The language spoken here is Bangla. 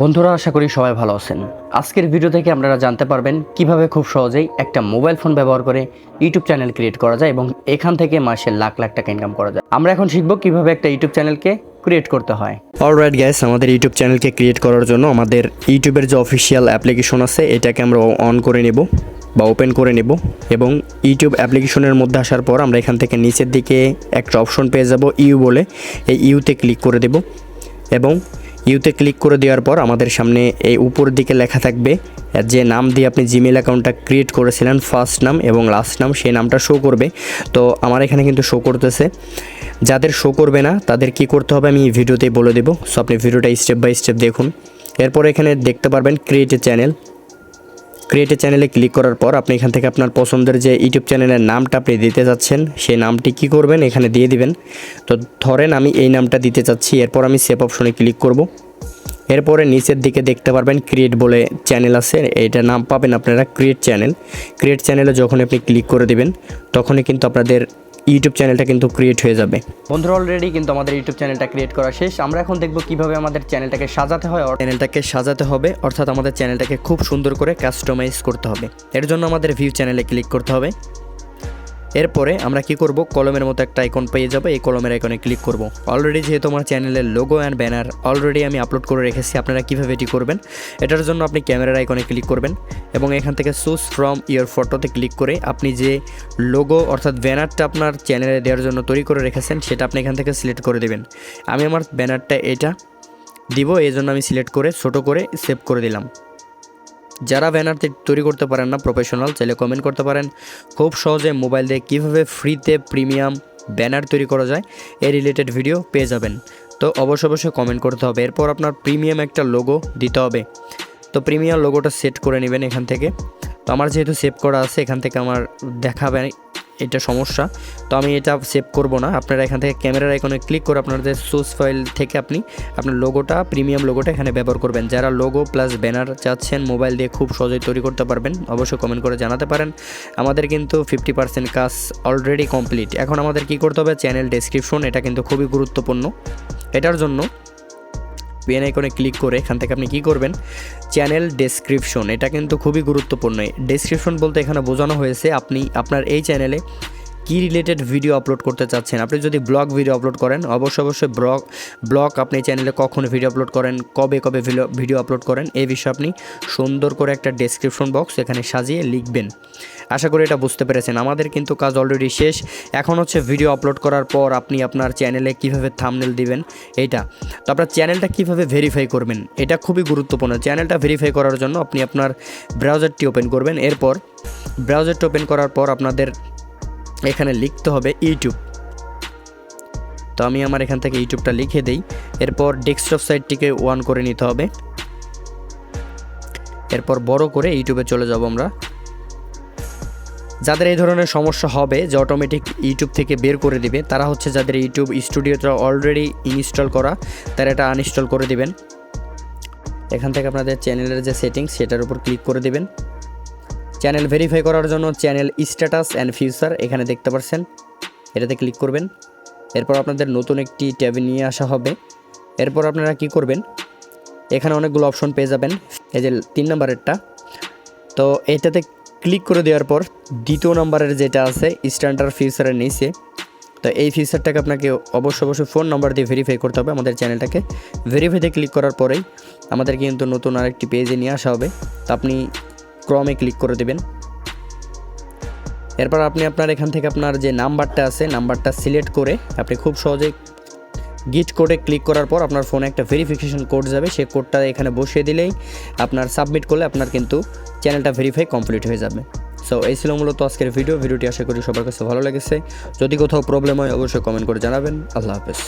বন্ধুরা, আশা করি সবাই ভালো আছেন। আজকের ভিডিও থেকে আপনারা জানতে পারবেন কিভাবে খুব সহজেই একটা মোবাইল ফোন ব্যবহার করে ইউটিউব চ্যানেল ক্রিয়েট করা যায় এবং এখান থেকে মাসে লাখ লাখ টাকা ইনকাম করা যায়। আমরা এখন শিখব কিভাবে একটা ইউটিউব চ্যানেলকে ক্রিয়েট করতে হয়। অলরাইট গাইস, আমাদের ইউটিউব চ্যানেলকে ক্রিয়েট করার জন্য আমাদের ইউটিউবের যে অফিসিয়াল অ্যাপ্লিকেশন আছে এটাকে আমরা অন করে নেব বা ওপেন করে নেব এবং ইউটিউব অ্যাপ্লিকেশনের মধ্যে আসার পর আমরা এখান থেকে নিচের দিকে একটা অপশন পেয়ে যাব ইউ বলে। এই ইউতে ক্লিক করে দেব এবং ইউতে ক্লিক করে দেওয়ার পর আমাদের সামনে এই উপর দিকে লেখা থাকবে যে নাম দিয়ে আপনি জিমেল অ্যাকাউন্টটা ক্রিয়েট করেছিলেন, ফার্স্ট নাম এবং লাস্ট নাম, সেই নামটা শো করবে। তো আমার এখানে কিন্তু শো করতেছে। যাদের শো করবে না তাদের কি করতে হবে আমি এই ভিডিওতেই বলে দেবো। সো আপনি ভিডিওটা স্টেপ বাই স্টেপ দেখুন। এরপর এখানে দেখতে পারবেন create a channel. Create a চ্যানেলে ক্লিক করার পর আপনি এখান থেকে আপনার পছন্দের যে ইউটিউব চ্যানেলের নামটা আপনি দিতে যাচ্ছেন সেই নামটি কি করবেন এখানে দিয়ে দিবেন। তো ধরেন আমি এই নামটা দিতে চাচ্ছি। এরপর আমি সেভ অপশনে ক্লিক করব। এরপরে নিচের দিকে দেখতে পারবেন ক্রিয়েট বলে চ্যানেল আছে, এইটার নাম পাবেন আপনারা ক্রিয়েট চ্যানেল। ক্রিয়েট চ্যানেলে যখন আপনি ক্লিক করে দিবেন তখনই কিন্তু আপনাদের ইউটিউব চ্যানেলটা কিন্তু ক্রিয়েট হয়ে যাবে। বন্ধুরা, অলরেডি কিন্তু আমাদের ইউটিউব চ্যানেলটা ক্রিয়েট করা শেষ। আমরা এখন দেখব কিভাবে আমাদের চ্যানেলটাকে সাজাতে হয়। চ্যানেলটাকে সাজাতে হবে অর্থাৎ আমাদের চ্যানেলটাকে খুব সুন্দর করে কাস্টমাইজ করতে হবে। এর জন্য আমাদের ভিউ চ্যানেলে ক্লিক করতে হবে। এরপরে আমরা কি করব, কলমের মতো একটা আইকন পেয়ে যাব, এই কলমের আইকনে ক্লিক করব। অলরেডি যেহেতু আমার চ্যানেলের লোগো অ্যান্ড ব্যানার অলরেডি আমি আপলোড করে রেখেছি, আপনারা কীভাবে এটি করবেন এটার জন্য আপনি ক্যামেরার আইকনে ক্লিক করবেন এবং এখান থেকে চুজ ফ্রম ইয়োর ফটোতে ক্লিক করে আপনি যে লোগো অর্থাৎ ব্যানারটা আপনার চ্যানেলে দেওয়ার জন্য তৈরি করে রেখেছেন সেটা আপনি এখান থেকে সিলেক্ট করে দেবেন। আমি আমার ব্যানারটা এটা দিব, এই জন্য আমি সিলেক্ট করে ছোটো করে সেভ করে দিলাম। যারা ব্যানার তৈরি করতে পারেন না প্রফেশনাল, চাইলে কমেন্ট করতে পারেন খুব সহজে মোবাইল দিয়ে কীভাবে ফ্রিতে প্রিমিয়াম ব্যানার তৈরি করা যায় এই রিলেটেড ভিডিও পেয়ে যাবেন। তো অবশ্যই কমেন্ট করতে হবে। এরপর আপনার প্রিমিয়াম একটা লোগো দিতে হবে। তো প্রিমিয়াম লোগোটা সেট করে নেবেন এখান থেকে। তো আমার যেহেতু সেভ করা আছে এখান থেকে আমার দেখাবে এটা সমস্যা, তো আমি এটা সেভ করব না। আপনারা এখান থেকে ক্যামেরার আইকনে ক্লিক করে আপনাদের সোর্স ফাইল থেকে আপনি আপনার লোগোটা প্রিমিয়াম লোগোটা এখানে ব্যবহার করবেন। যারা লোগো প্লাস ব্যানার চাচ্ছেন মোবাইল দিয়ে খুব সহজেই তৈরি করতে পারবেন অবশ্যই কমেন্ট করে জানাতে পারেন। আমাদের কিন্তু 50% কাজ অলরেডি কমপ্লিট। এখন আমাদের কি করতে হবে, চ্যানেল ডেসক্রিপশন, এটা কিন্তু খুবই গুরুত্বপূর্ণ। এটার জন্য পেন আইকনে ক্লিক করে এখান থেকে আপনি কি করবেন, চ্যানেল ডেসক্রিপশন, এটা কিন্তু খুবই গুরুত্বপূর্ণ। ডেসক্রিপশন বলতে এখানে বোঝানো হয়েছে আপনি আপনার এই চ্যানেলে কি রিলেটেড ভিডিও আপলোড করতে চাচ্ছেন। আপনি যদি ব্লগ ভিডিও আপলোড করেন অবশ্যই ব্লগ আপনি চ্যানেলে কখন ভিডিও আপলোড করেন, কবে ভিডিও আপলোড করেন, এই বিষয়ে আপনি সুন্দর করে একটা ডেসক্রিপশন বক্স এখানে সাজিয়ে লিখবেন। আশা করি এটা বুঝতে পেরেছেন। আমাদের কিন্তু কাজ অলরেডি শেষ। এখন হচ্ছে ভিডিও আপলোড করার পর আপনি আপনার চ্যানেলে কিভাবে থাম্বনেল দিবেন এইটা। তো আপনার চ্যানেলটা কিভাবে ভেরিফাই করবেন এটা খুবই গুরুত্বপূর্ণ। চ্যানেলটা ভেরিফাই করার জন্য আপনি আপনার ব্রাউজারটি ওপেন করবেন। এরপর ব্রাউজারটি ওপেন করার পর আপনাদের এখানে লিখতে হবে ইউটিউব। তো আমি আমার এখান থেকে ইউটিউবটা লিখে দেই। এরপর ডেস্কটপ সাইটটিকে অন করে নিতে হবে। এরপর বড় করে ইউটিউবে চলে যাব আমরা। যাদের এই ধরনের সমস্যা হবে যে অটোমেটিক ইউটিউব থেকে বের করে দিবে, তারা হচ্ছে যাদের ইউটিউব স্টুডিওটা অলরেডি ইনস্টল করা তারা এটা আনইনস্টল করে দিবেন। এখান থেকে আপনাদের চ্যানেলের যে সেটিংস সেটার উপর ক্লিক করে দিবেন। চ্যানেল ভেরিফাই করার জন্য চ্যানেল স্ট্যাটাস অ্যান্ড ফিউচার এখানে দেখতে পাচ্ছেন, এটাতে ক্লিক করবেন। এরপর আপনাদের নতুন একটি ট্যাবে নিয়ে আসা হবে। এরপর আপনারা কি করবেন, এখানে অনেকগুলো অপশন পেয়ে যাবেন, এই যে 3 নম্বরেরটা। তো এটাতে ক্লিক করে দেওয়ার পর 2 নম্বরের যেটা আছে স্ট্যান্ডার্ড ফিউচারের নিচে, তো এই ফিচারটাকে আপনাকে অবশ্যই ফোন নাম্বার দিয়ে ভেরিফাই করতে হবে। আমাদের চ্যানেলটাকে ভেরিফাইতে ক্লিক করার পরেই আমাদের কিন্তু নতুন আরেকটি পেজে নিয়ে আসা হবে। তো আপনি ক্রমে ক্লিক করে দেবেন। এরপর আপনি আপনার এখান থেকে আপনার যে নাম্বারটা আছে নাম্বারটা সিলেক্ট করে আপনি খুব সহজেই গিট কোডে ক্লিক করার পর আপনার ফোনে একটা ভেরিফিকেশন কোড যাবে, সেই কোডটা এখানে বসিয়ে দিলেই আপনার সাবমিট করলে আপনার কিন্তু চ্যানেলটা ভেরিফাই কমপ্লিট হয়ে যাবে। সো এই ছিল মূলত আজকের ভিডিওটি আশা করি সবার কাছে ভালো লেগেছে। যদি কোথাও প্রবলেম হয় অবশ্যই কমেন্ট করে জানাবেন। আল্লাহ হাফেজ।